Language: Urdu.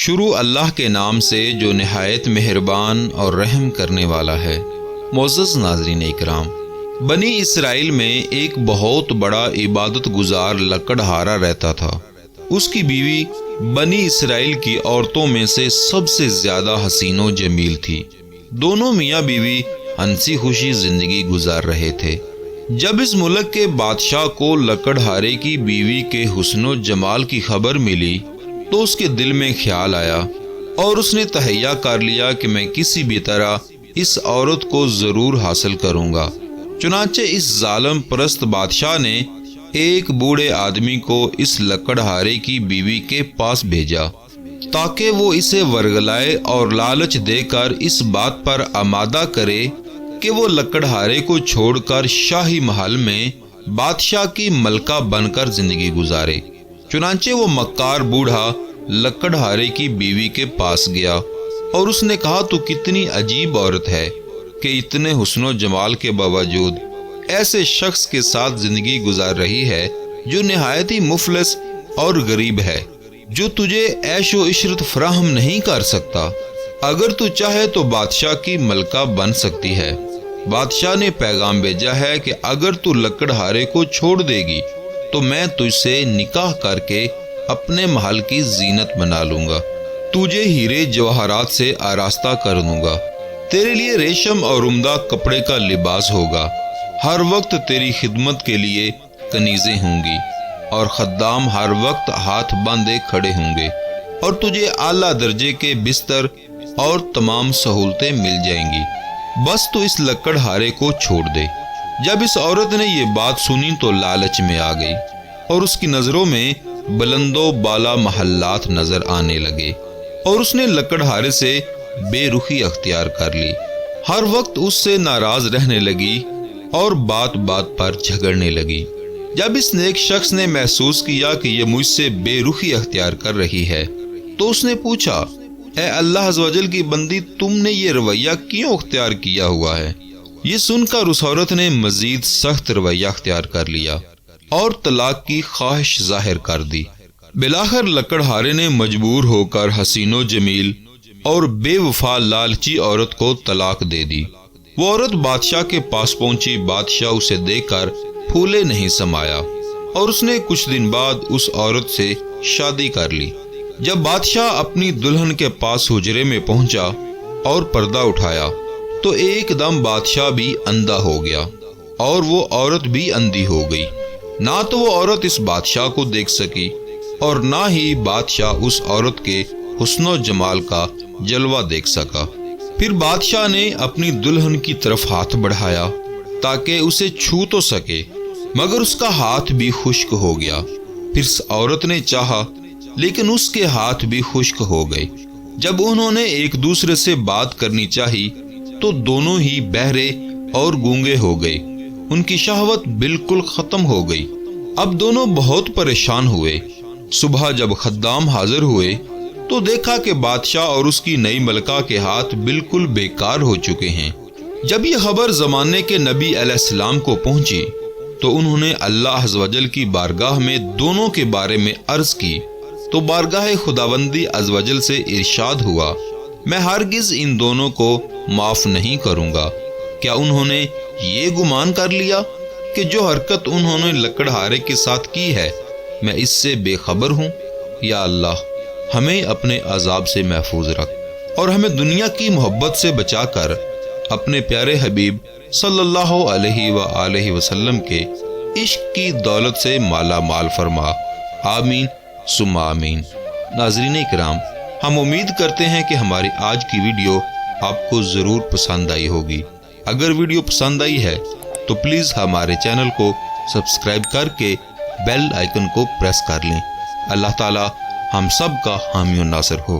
شروع اللہ کے نام سے جو نہایت مہربان اور رحم کرنے والا ہے۔ معزز ناظرین اکرام، بنی اسرائیل میں ایک بہت بڑا عبادت گزار لکڑہارا رہتا تھا۔ اس کی بیوی بنی اسرائیل کی عورتوں میں سے سب سے زیادہ حسین و جمیل تھی۔ دونوں میاں بیوی ہنسی خوشی زندگی گزار رہے تھے۔ جب اس ملک کے بادشاہ کو لکڑہارے کی بیوی کے حسن و جمال کی خبر ملی تو اس کے دل میں خیال آیا اور اس نے تہیہ کر لیا کہ میں کسی بھی طرح اس عورت کو ضرور حاصل کروں گا۔ چنانچہ اس ظالم پرست بادشاہ نے ایک بوڑھے آدمی کو اس لکڑہارے کی بیوی کے پاس بھیجا تاکہ وہ اسے ورگلائے اور لالچ دے کر اس بات پر آمادہ کرے کہ وہ لکڑہارے کو چھوڑ کر شاہی محل میں بادشاہ کی ملکہ بن کر زندگی گزارے۔ چنانچہ وہ مکار بوڑھا لکڑہارے کی بیوی کے پاس گیا اور اس نے کہا، تو کتنی عجیب عورت ہے کہ اتنے حسن و جمال کے باوجود ایسے شخص کے ساتھ زندگی گزار رہی ہے جو نہایت ہی مفلس اور غریب ہے، جو تجھے عیش و عشرت فراہم نہیں کر سکتا۔ اگر تو چاہے تو بادشاہ کی ملکہ بن سکتی ہے۔ بادشاہ نے پیغام بھیجا ہے کہ اگر تو لکڑہارے کو چھوڑ دے گی تو میں تجھ سے نکاح کر کے اپنے محل کی زینت بنا لوں گا، تجھے ہیرے جواہرات سے آراستہ کر دوں گا، تیرے لیے ریشم اور عمدہ کپڑے کا لباس ہوگا، ہر وقت تیری خدمت کے لیے کنیزیں ہوں گی اور خدام ہر وقت ہاتھ باندھے کھڑے ہوں گے، اور تجھے اعلیٰ درجے کے بستر اور تمام سہولتیں مل جائیں گی، بس تو اس لکڑہارے کو چھوڑ دے۔ جب اس عورت نے یہ بات سنی تو لالچ میں آ گئی اور اس کی نظروں میں بلند و بالا محلات نظر آنے لگے اور اس نے لکڑہارے سے بے رخی اختیار کر لی، ہر وقت اس سے ناراض رہنے لگی اور بات بات پر جھگڑنے لگی۔ جب اس نیک شخص نے محسوس کیا کہ یہ مجھ سے بے رخی اختیار کر رہی ہے تو اس نے پوچھا، اے اللہ عز و جل کی بندی، تم نے یہ رویہ کیوں اختیار کیا ہوا ہے؟ یہ سن کر اس عورت نے مزید سخت رویہ اختیار کر لیا اور طلاق کی خواہش ظاہر کر دی۔ بالآخر لکڑہارے نے مجبور ہو کر حسین و جمیل اور بے وفا لالچی عورت کو طلاق دے دی۔ وہ عورت بادشاہ کے پاس پہنچی، بادشاہ اسے دیکھ کر پھولے نہیں سمایا اور اس نے کچھ دن بعد اس عورت سے شادی کر لی۔ جب بادشاہ اپنی دلہن کے پاس حجرے میں پہنچا اور پردہ اٹھایا تو ایک دم بادشاہ بھی اندھا ہو گیا اور وہ عورت بھی اندھی ہو گئی۔ نہ تو وہ عورت اس بادشاہ کو دیکھ سکی اور نہ ہی بادشاہ اس عورت کے حسن و جمال کا جلوہ دیکھ سکا۔ پھر بادشاہ نے اپنی دلہن کی طرف ہاتھ بڑھایا تاکہ اسے چھو تو سکے، مگر اس کا ہاتھ بھی خشک ہو گیا۔ پھر اس عورت نے چاہا لیکن اس کے ہاتھ بھی خشک ہو گئے۔ جب انہوں نے ایک دوسرے سے بات کرنی چاہی تو دونوں ہی بہرے اور گونگے ہو گئے، ان کی شہوت بالکل ختم ہو گئی۔ اب دونوں بہت پریشان ہوئے۔ صبح جب خدام حاضر ہوئے تو دیکھا کہ بادشاہ اور اس کی نئی ملکہ کے ہاتھ بالکل بیکار ہو چکے ہیں۔ جب یہ خبر زمانے کے نبی علیہ السلام کو پہنچی تو انہوں نے اللہ عز و جل کی بارگاہ میں دونوں کے بارے میں عرض کی تو بارگاہ خداوندی عز و جل سے ارشاد ہوا، میں ہرگز ان دونوں کو معاف نہیں کروں گا۔ کیا انہوں نے یہ گمان کر لیا کہ جو حرکت انہوں نے لکڑہارے کے ساتھ کی ہے میں اس سے بے خبر ہوں؟ یا اللہ، ہمیں اپنے عذاب سے محفوظ رکھ اور ہمیں دنیا کی محبت سے بچا کر اپنے پیارے حبیب صلی اللہ علیہ وآلہ وسلم کے عشق کی دولت سے مالا مال فرما، آمین ثم آمین۔ ناظرین اکرام، ہم امید کرتے ہیں کہ ہماری آج کی ویڈیو آپ کو ضرور پسند آئی ہوگی۔ اگر ویڈیو پسند آئی ہے تو پلیز ہمارے چینل کو سبسکرائب کر کے بیل آئیکن کو پریس کر لیں۔ اللہ تعالی ہم سب کا حامی و ناصر ہو۔